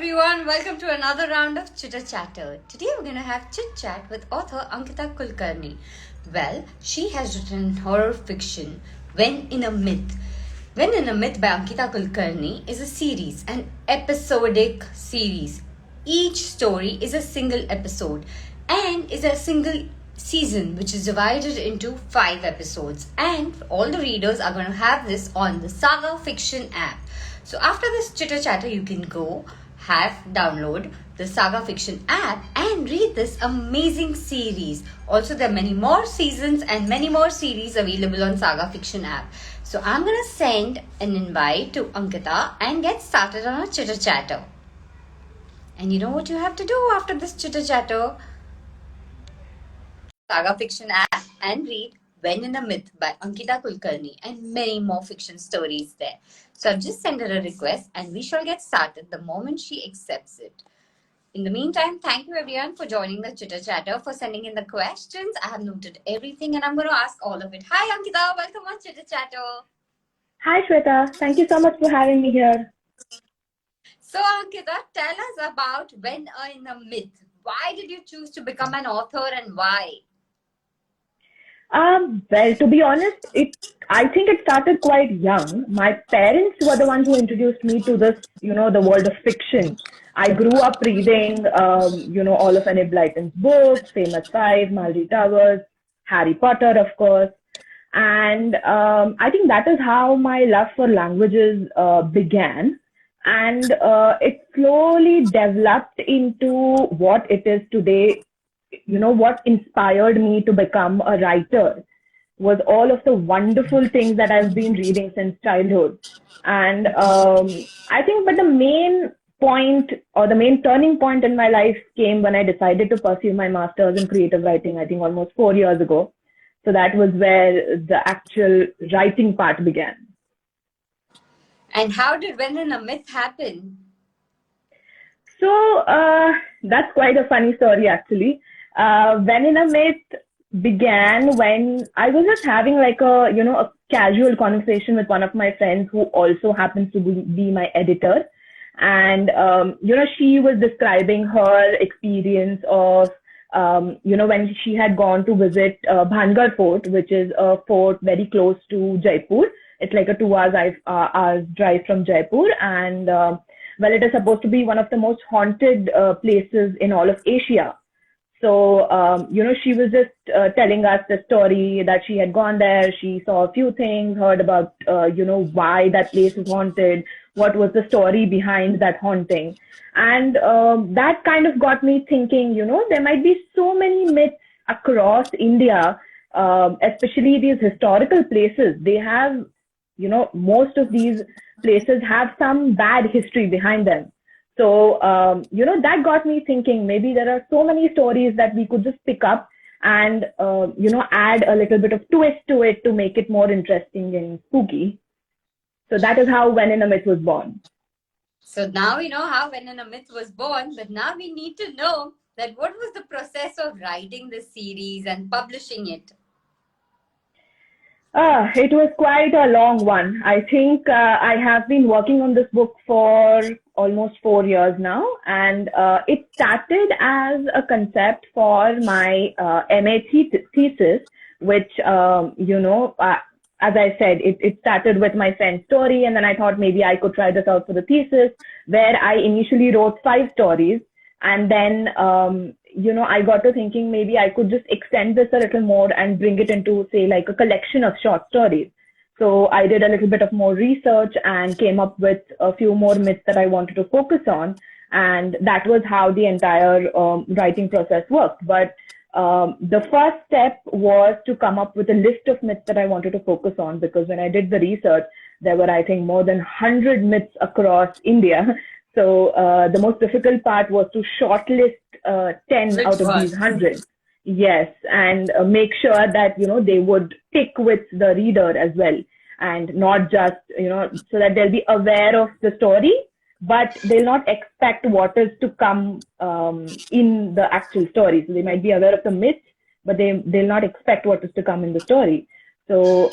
everyone, welcome to another round of Chitter Chatter. Today we're going to have chit chat with author Ankita Kulkarni. Well, she has written horror fiction, When in a Myth. When in a Myth by Ankita Kulkarni is a series, an episodic series. Each story is a single episode and is a single season which is divided into 5 episodes, and all the readers are going to have this on the Saga Fiction app. So after this chitter chatter, you can go download the Saga Fiction app and read this amazing series. Also, there are many more seasons and many more series available on Saga Fiction app. So I'm gonna send an invite to Ankita and get started on our chitter chatter. And you know what you have to do after this chitter chatter? Saga Fiction app and read When in a Myth by Ankita Kulkarni and many more fiction stories there. So I've just sent her a request and we shall get started the moment she accepts it. In the meantime, thank you everyone for joining the Chitter Chatter, for sending in the questions. I have noted everything and I'm going to ask all of it. Hi Ankita, welcome on Chitter Chatter. Hi Shweta, thank you so much for having me here. So Ankita, tell us about When in a Myth. Why did you choose to become an author and why? Well, to be honest, I think it started quite young. My parents were the ones who introduced me to this, the world of fiction. I grew up reading, all of Enid Blyton's books, Famous Five, Maldi Towers, Harry Potter, of course. And I think that is how my love for languages began. And it slowly developed into what it is today. What inspired me to become a writer was all of the wonderful things that I've been reading since childhood. And I think, but the main point or the main turning point in my life came when I decided to pursue my master's in creative writing, I think almost 4 years ago. So that was where the actual writing part began. And how did When in a Myth happen? So that's quite a funny story, actually. When in a Myth began when I was just having like a casual conversation with one of my friends who also happens to be my editor. And, she was describing her experience of, when she had gone to visit Bhangar Fort, which is a fort very close to Jaipur. It's like a 2 hours drive from Jaipur. And, it is supposed to be one of the most haunted places in all of Asia. So, she was just telling us the story that she had gone there. She saw a few things, heard about, why that place is haunted, what was the story behind that haunting. And that kind of got me thinking, there might be so many myths across India, especially these historical places. They have, most of these places have some bad history behind them. So, that got me thinking maybe there are so many stories that we could just pick up and, add a little bit of twist to it to make it more interesting and spooky. So that is how When in a Myth was born. So now we know how When in a Myth was born, but now we need to know that what was the process of writing this series and publishing it? It was quite a long one. I think I have been working on this book for almost 4 years now, and it started as a concept for my MA thesis, which, as I said, it started with my friend's story, and then I thought maybe I could try this out for the thesis, where I initially wrote 5 stories, and then I got to thinking maybe I could just extend this a little more and bring it into, say, like a collection of short stories. So I did a little bit of more research and came up with a few more myths that I wanted to focus on. And that was how the entire writing process worked. But the first step was to come up with a list of myths that I wanted to focus on, because when I did the research, there were, I think, more than 100 myths across India. So the most difficult part was to shortlist 10 out of these 100. Yes, and make sure that, they would stick with the reader as well, and not just, so that they'll be aware of the story, but they'll not expect what is to come in the actual story. So they might be aware of the myth, but they'll not expect what is to come in the story. So,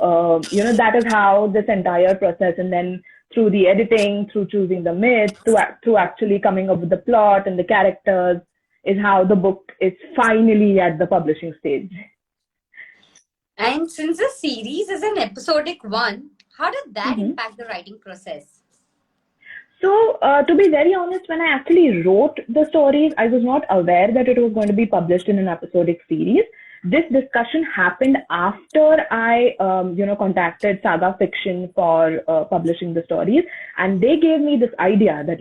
that is how this entire process, and then through the editing, through choosing the myths, through actually coming up with the plot and the characters, is how the book is finally at the publishing stage. And since the series is an episodic one, how did that Mm-hmm. impact the writing process? So, to be very honest, when I actually wrote the stories, I was not aware that it was going to be published in an episodic series. This discussion happened after I, contacted Saga Fiction for publishing the stories, and they gave me this idea that,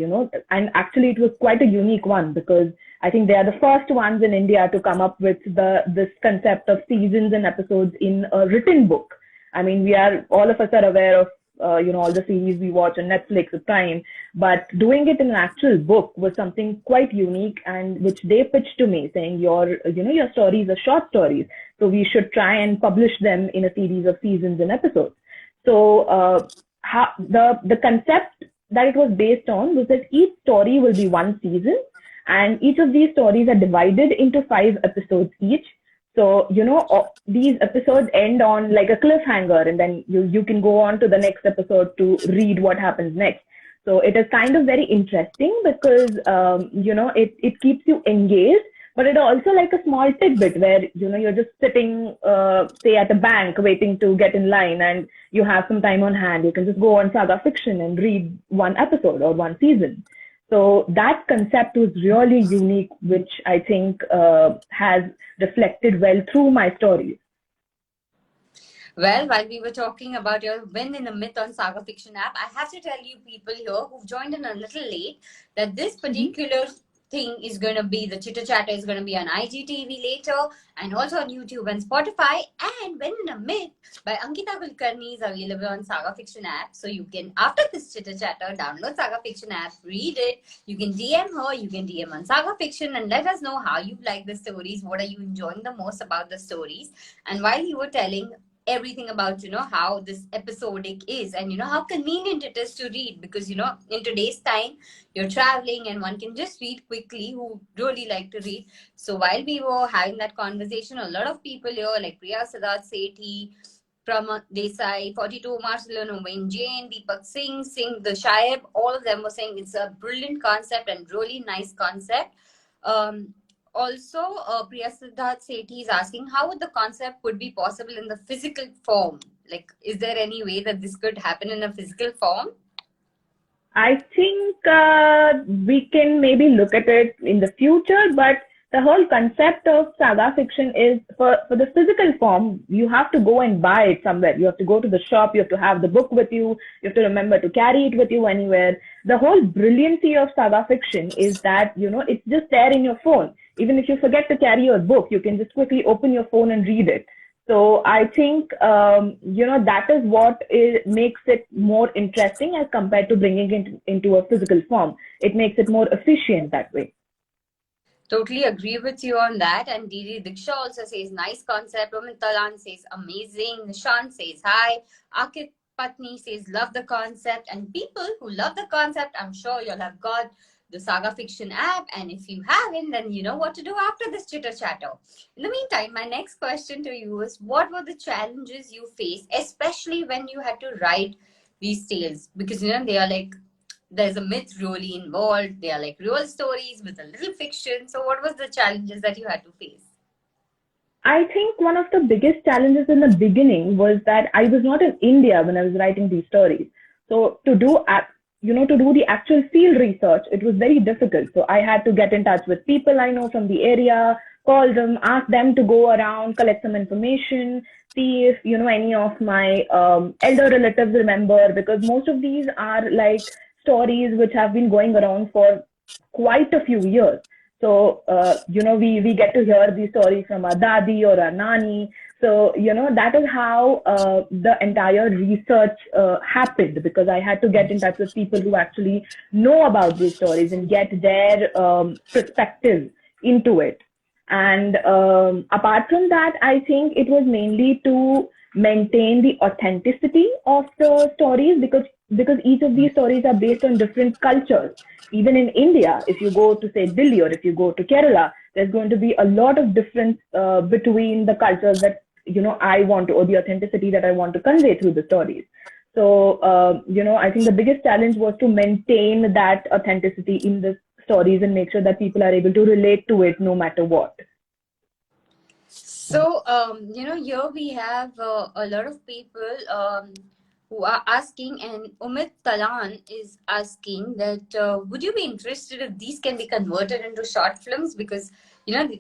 and actually it was quite a unique one because I think they are the first ones in India to come up with this concept of seasons and episodes in a written book. I mean, all of us are aware of all the series we watch on Netflix or Prime, but doing it in an actual book was something quite unique, and which they pitched to me saying your stories are short stories, so we should try and publish them in a series of seasons and episodes. So the concept that it was based on was that each story will be one season, and each of these stories are divided into 5 episodes each. So, these episodes end on like a cliffhanger, and then you can go on to the next episode to read what happens next. So it is kind of very interesting because, it keeps you engaged, but it also like a small tidbit where, you're just sitting, say at a bank waiting to get in line and you have some time on hand. You can just go on Saga Fiction and read one episode or one season. So that concept was really unique, which I think has reflected well through my stories. Well, while we were talking about your win in a myth on Saga Fiction app, I have to tell you people here who've joined in a little late that this particular thing is going to be, the Chitter Chatter is going to be on IGTV later and also on YouTube and Spotify. And Win in a Myth by Ankita Kulkarni is available on Saga Fiction app. So you can, after this Chitter Chatter, download Saga Fiction app, read it. You can DM her, you can DM on Saga Fiction and let us know how you like the stories. What are you enjoying the most about the stories? And while you were telling everything about how this episodic is and how convenient it is to read, because in today's time you're traveling and one can just read quickly who really like to read. So while we were having that conversation, a lot of people here like Priya Siddharth Sethi, Pramod Desai, 42 Marcelo, Wayne Jain, Deepak Singh the Shaib, all of them were saying it's a brilliant concept and really nice concept. Also, Priya Siddharth Sethi is asking how would the concept could be possible in the physical form? Like, is there any way that this could happen in a physical form? I think we can maybe look at it in the future, but the whole concept of Saga Fiction is for the physical form, you have to go and buy it somewhere. You have to go to the shop, you have to have the book with you, you have to remember to carry it with you anywhere. The whole brilliancy of Saga Fiction is that, it's just there in your phone. Even if you forget to carry your book, you can just quickly open your phone and read it. So I think, that is what makes it more interesting as compared to bringing it into a physical form. It makes it more efficient that way. Totally agree with you on that. And Didi Diksha also says, nice concept. Romit Talan says, amazing. Nishan says, hi. Akit Patni says, love the concept. And people who love the concept, I'm sure you'll have got the Saga Fiction app, and if you haven't, then you know what to do after this Chitter Chatter. In the meantime, my next question to you is, what were the challenges you faced, especially when you had to write these tales? Because they are like, there's a myth really involved, they are like real stories with a little fiction. So what was the challenges that you had to face? I think one of the biggest challenges in the beginning was that I was not in India when I was writing these stories. So to do the actual field research, it was very difficult. So I had to get in touch with people I know from the area, call them, ask them to go around, collect some information, see if, any of my elder relatives remember, because most of these are like stories which have been going around for quite a few years. So, we get to hear these stories from our dadi or our nani. So, that is how the entire research happened, because I had to get in touch with people who actually know about these stories and get their perspective into it. And apart from that, I think it was mainly to maintain the authenticity of the stories, because each of these stories are based on different cultures. Even in India, if you go to say Delhi or if you go to Kerala, there's going to be a lot of difference between the cultures that I want to, or the authenticity that I want to convey through the stories. So, I think the biggest challenge was to maintain that authenticity in the stories and make sure that people are able to relate to it no matter what. So, here we have a lot of people who are asking, and Umit Talan is asking that would you be interested if these can be converted into short films? Because,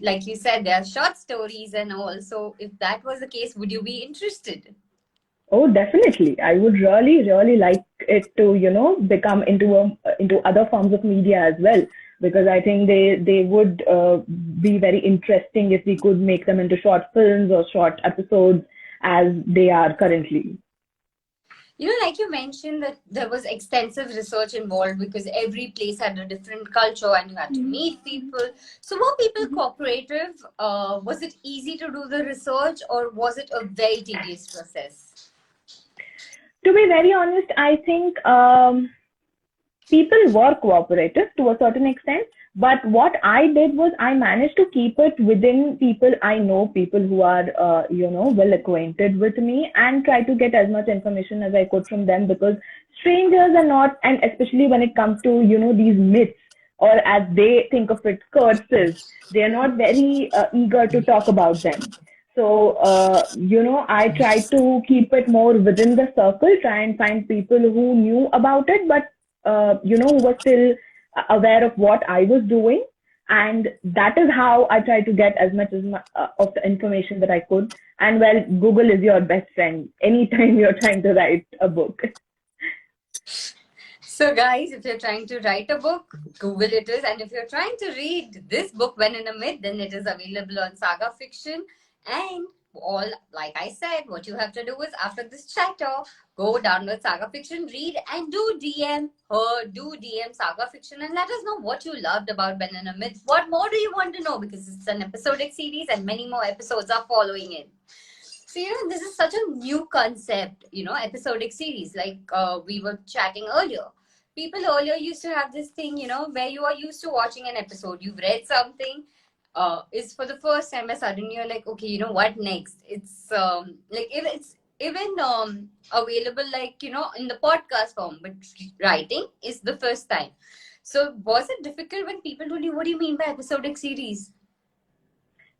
like you said, there are short stories and all. So, if that was the case, would you be interested? Oh, definitely. I would really, really like it to, become into other forms of media as well, because I think they would be very interesting if we could make them into short films or short episodes as they are currently. Like you mentioned that there was extensive research involved because every place had a different culture and you had to meet people. So were people cooperative? Was it easy to do the research or was it a very tedious process? To be very honest, I think people were cooperative to a certain extent. But what I did was I managed to keep it within people I know, people who are, well acquainted with me, and try to get as much information as I could from them, because strangers are not, and especially when it comes to, these myths, or as they think of it, curses, they are not very eager to talk about them. So, I try to keep it more within the circle, try and find people who knew about it, but, who were still aware of what I was doing. And that is how I try to get as much of the information that I could. And well, Google is your best friend anytime you're trying to write a book. So, guys, if you're trying to write a book, Google it is. And if you're trying to read this book, When in a Myth, then it is available on Saga Fiction. And all, like I said, what you have to do is after this chatter, go download Saga Fiction, read, and do DM Saga Fiction, and let us know what you loved about Ben and a Myth. What more do you want to know? Because it's an episodic series and many more episodes are following it. So, this is such a new concept, episodic series, like we were chatting earlier. People earlier used to have this thing, where you are used to watching an episode. You've read something, is for the first time, and suddenly you're like, okay, what next? It's like if it's even available, like in the podcast form, but writing is the first time. So was it difficult when people told you, what do you mean by episodic series?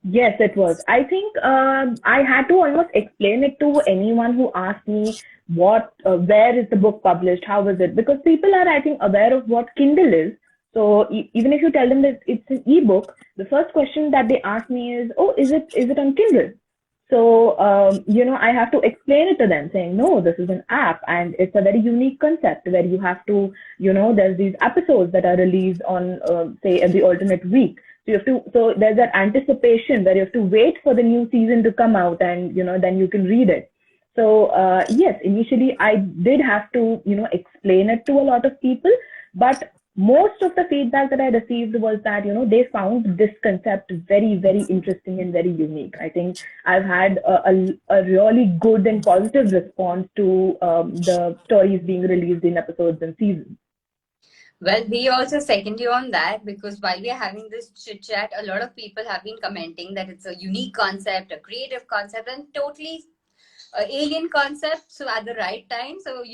Yes, it was. I think I had to almost explain it to anyone who asked me where is the book published, how is it? Because people are, I think, aware of what Kindle is. So even if you tell them that it's an ebook, the first question that they ask me is, "Oh, is it on Kindle?" So I have to explain it to them, saying, "No, this is an app, and it's a very unique concept where you have to, there's these episodes that are released on, say, every alternate week." So there's that anticipation where you have to wait for the new season to come out, and then you can read it. So yes, initially I did have to explain it to a lot of people, but most of the feedback that I received was that they found this concept very, very interesting and very unique. I think I've had a really good and positive response to the stories being released in episodes and seasons. Well, we also second you on that, because while we are having this chit chat, a lot of people have been commenting that it's a unique concept, a creative concept, and totally alien concept. So at the right time, so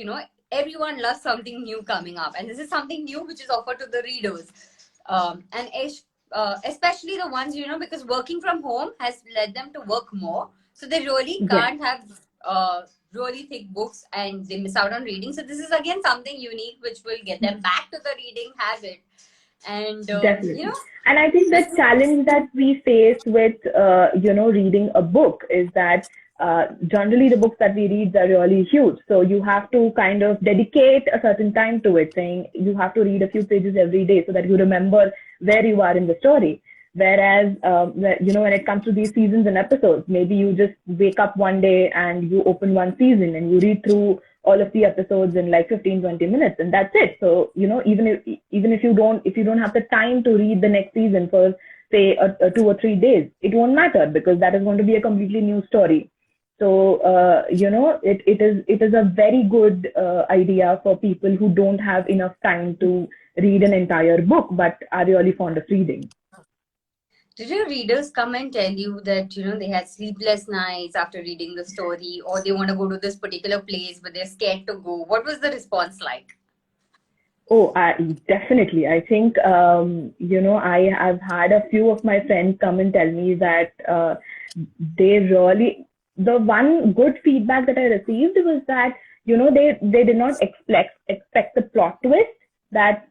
everyone loves something new coming up, and this is something new which is offered to the readers, and especially the ones because working from home has led them to work more, so they really can't have really thick books and they miss out on reading. So this is again something unique which will get them back to the reading habit. And definitely. And I think the challenge that we face with reading a book is that generally the books that we read are really huge, so you have to kind of dedicate a certain time to it, saying you have to read a few pages every day so that you remember where you are in the story. Whereas when it comes to these seasons and episodes, maybe you just wake up one day and you open one season and you read through all of the episodes in like 15-20 minutes, and that's it. So even if you don't have the time to read the next season for say 2 or 3 days, it won't matter, because that is going to be a completely new story. So it is a very good idea for people who don't have enough time to read an entire book but are really fond of reading. Did your readers come and tell you that, they had sleepless nights after reading the story, or they want to go to this particular place, but they're scared to go? What was the response like? Oh, definitely. I think, I have had a few of my friends come and tell me that they really, the one good feedback that I received was that, they did not expect the plot twist that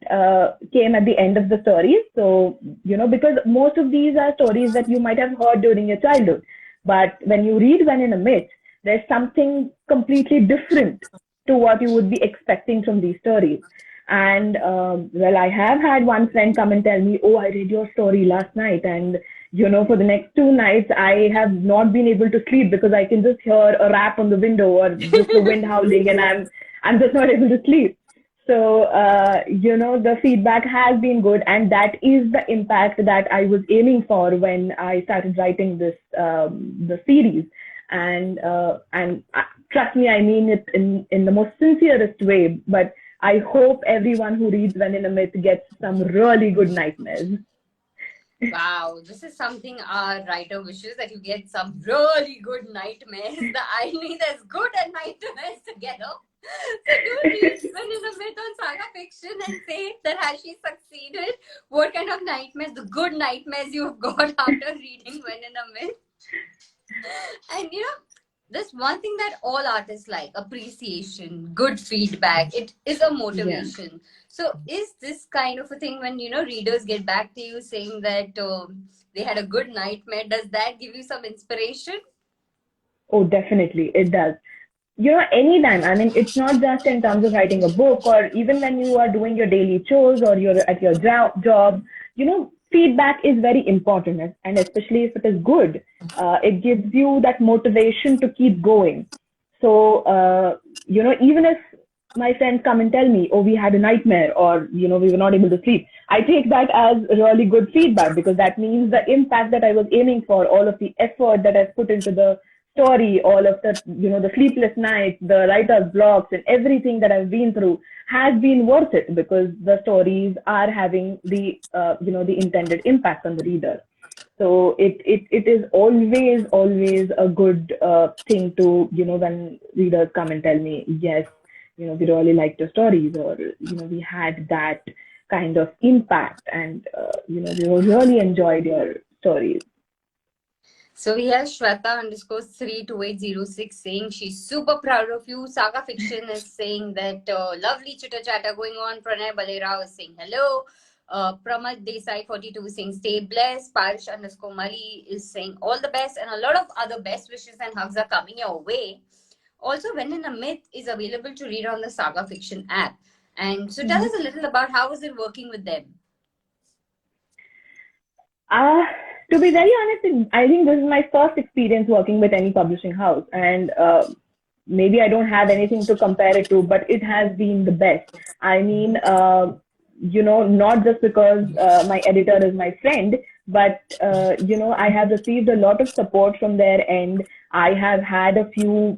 came at the end of the story. So, because most of these are stories that you might have heard during your childhood. But when you read When in a Myth, there's something completely different to what you would be expecting from these stories. And well, I have had one friend come and tell me, "Oh, I read your story last night, and for the next 2 nights, I have not been able to sleep because I can just hear a rap on the window or just the wind howling, and I'm just not able to sleep." So, the feedback has been good, and that is the impact that I was aiming for when I started writing this the series. And trust me, I mean it in the most sincerest way. But I hope everyone who reads When in a Myth gets some really good nightmares. Wow, this is something our writer wishes, that you get some really good nightmares. The irony, there's good and nightmares together. So do read When in a Myth on Saga Fiction and say that has she succeeded? What kind of nightmares, the good nightmares you've got after reading When in a Myth? And this one thing that all artists like: appreciation, good feedback. It is a Yeah. motivation. So is this kind of a thing when readers get back to you saying that they had a good nightmare? Does that give you some inspiration? Oh, definitely, it does. Anytime. I mean, it's not just in terms of writing a book, or even when you are doing your daily chores or you're at your job, feedback is very important, and especially if it is good, it gives you that motivation to keep going. So, even if my friends come and tell me, "Oh, we had a nightmare," or, "we were not able to sleep," I take that as really good feedback, because that means the impact that I was aiming for, all of the effort that I've put into the story, all of the sleepless nights, the writer's blocks, and everything that I've been through has been worth it, because the stories are having the intended impact on the reader. So it is always a good thing to, when readers come and tell me, "Yes, we really liked your stories," or, "We had that kind of impact, and we really enjoyed your stories." So we have Shweta underscore 32806 saying she's super proud of you. Saga Fiction is saying that lovely chitter chatter going on. Pranay Balera is saying hello. Pramad Desai 42 is saying stay blessed. Parish underscore Mali is saying all the best, and a lot of other best wishes and hugs are coming your way. Also, When in a Myth is available to read on the Saga Fiction app. And so tell Mhm. us a little about how is it working with them. Uh, to be very honest, I think this is my first experience working with any publishing house, and maybe I don't have anything to compare it to, but it has been the best. I mean, not just because my editor is my friend, but I have received a lot of support from their end. I have had a few,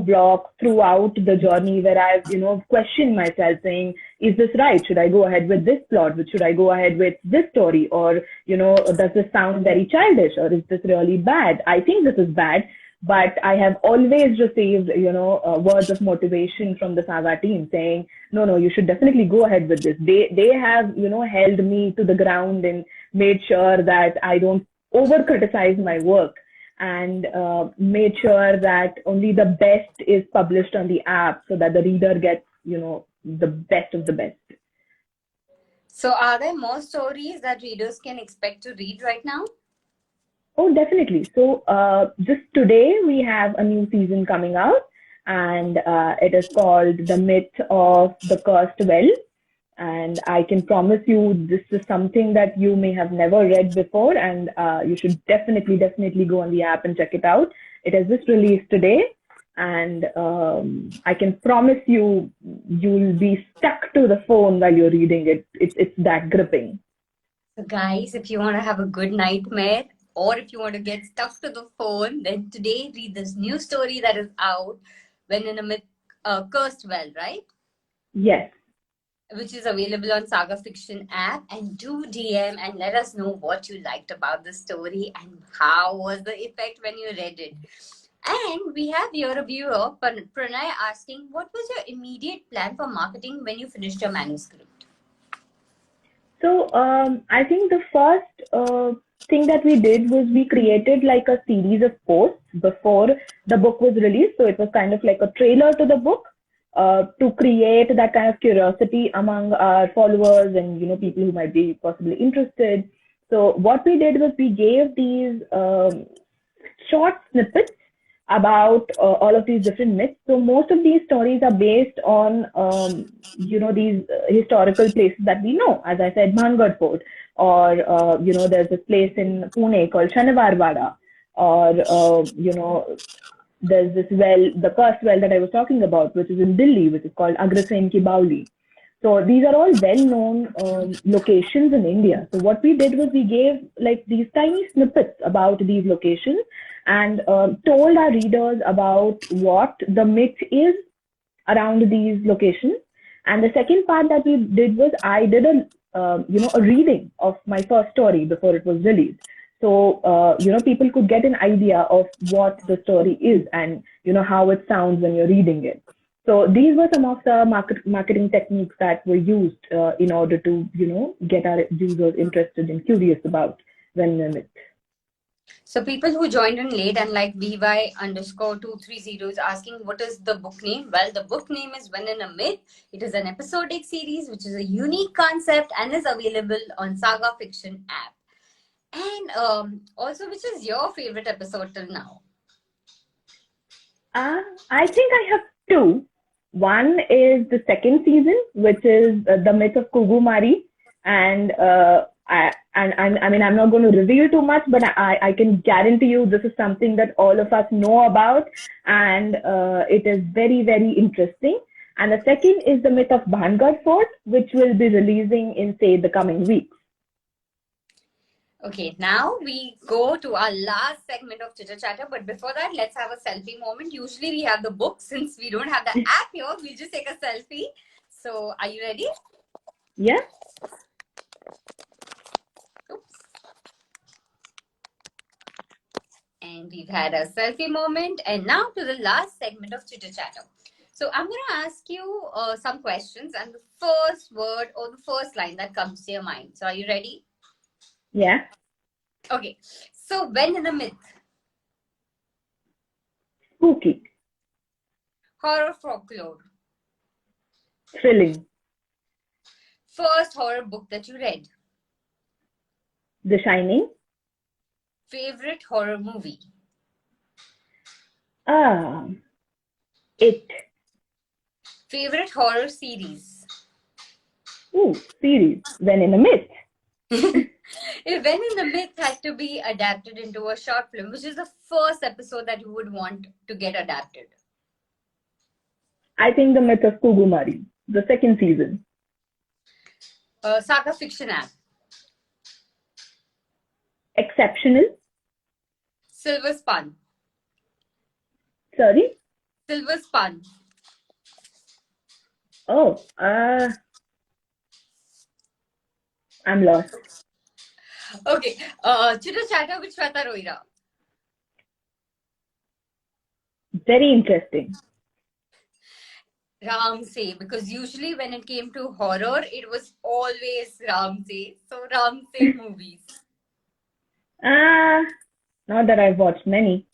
blocks throughout the journey where I've, questioned myself, saying, "Is this right? Should I go ahead with this plot? Should I go ahead with this story? Or, does this sound very childish? Or is this really bad? I think this is bad." But I have always received, words of motivation from the Saga team saying, "No, no, you should definitely go ahead with this." They have, held me to the ground and made sure that I don't over criticize my work, and made sure that only the best is published on the app, so that the reader gets, the best of the best. So are there more stories that readers can expect to read right now? Oh, definitely. So, just today we have a new season coming out, and it is called The Myth of the Cursed Well. And I can promise you, this is something that you may have never read before, and you should definitely go on the app and check it out. It has just released today, and I can promise you, you'll be stuck to the phone while you're reading it. It's that gripping. So, guys, if you want to have a good nightmare, or if you want to get stuck to the phone, then today read this new story that is out, When in a Myth, Cursed Well, right? Yes. which is available on Saga Fiction app. And do DM and let us know what you liked about the story and how was the effect when you read it. And we have your reviewer, Pranay, asking, what was your immediate plan for marketing when you finished your manuscript? So I think the first thing that we did was we created like a series of posts before the book was released. So it was kind of like a trailer to the book to create that kind of curiosity among our followers and people who might be possibly interested. So what we did was we gave these short snippets about all of these different myths. So most of these stories are based on, these historical places that we know. As I said, Bhangad Fort, or, there's this place in Pune called Shanivarwada, or, there's this well, the cursed well that I was talking about, which is in Delhi, which is called Agrasen Ki Bauli. So these are all well-known locations in India. So what we did was we gave like these tiny snippets about these locations and told our readers about what the myth is around these locations. And the second part that we did was I did a reading of my first story before it was released. So people could get an idea of what the story is and how it sounds when you're reading it. So these were some of the marketing techniques that were used in order to get our users interested and curious about When in a Myth. So people who joined in late and like VY_230 is asking, what is the book name? Well, the book name is When in a Myth. It is an episodic series, which is a unique concept and is available on Saga Fiction app. And also, which is your favorite episode till now? I think I have two. One is the second season, which is the myth of Kugumari, and I'm not going to reveal too much, but I can guarantee you this is something that all of us know about, and it is very, very interesting. And the second is the myth of Bhangad Fort, which will be releasing in, say, the coming weeks. Okay, now we go to our last segment of Chitter Chatter. But before that, let's have a selfie moment. Usually we have the book. Since we don't have the app here, we'll just take a selfie. So, are you ready? Yeah. Oops. And we've had a selfie moment. And now to the last segment of Chitter Chatter. So, I'm going to ask you some questions. And the first word or the first line that comes to your mind. So, are you ready? Yeah. Okay. So, When in a Myth? Spooky. Horror folklore. Thrilling. First horror book that you read? The Shining. Favorite horror movie? It. Favorite horror series? Series. When in a Myth. If When in the Myth had to be adapted into a short film, which is the first episode that you would want to get adapted? I think the myth of Kugumari, the second season. Saga Fiction app. Exceptional. Silver Spun. Sorry? Silver Spun. Oh, I'm lost. Okay. Chitter Chatter with Shweta Roira. Very interesting. Ramsey, because usually when it came to horror, it was always Ramsey. So Ramsey movies. Not that I've watched many.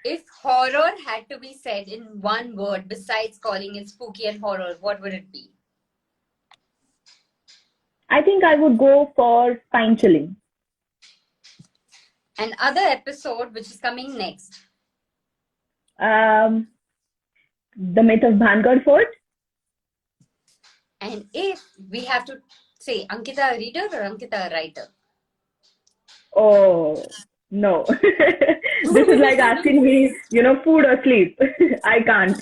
If horror had to be said in one word besides calling it spooky and horror, what would it be? I think I would go for spine chilling. And other episode which is coming next? The myth of Bhangad Fort. And if we have to say Ankita a reader or Ankita a writer? Oh, no. This is like asking me, food or sleep. I can't.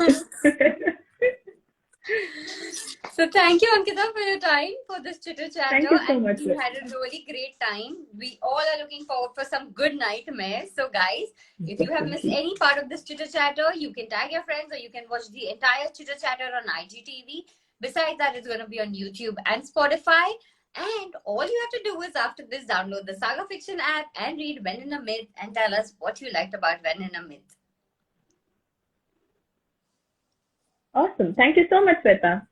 So thank you, Ankita, for your time for this Chitter Chatter. Thank you so much. We had a really great time. We all are looking forward for some good nightmares. So guys, if you have missed any part of this Chitter Chatter, you can tag your friends or you can watch the entire Chitter Chatter on IGTV. Besides that, it's going to be on YouTube and Spotify. And all you have to do is after this, download the Saga Fiction app and read When in a Myth and tell us what you liked about When in a Myth. Awesome. Thank you so much, Sweta.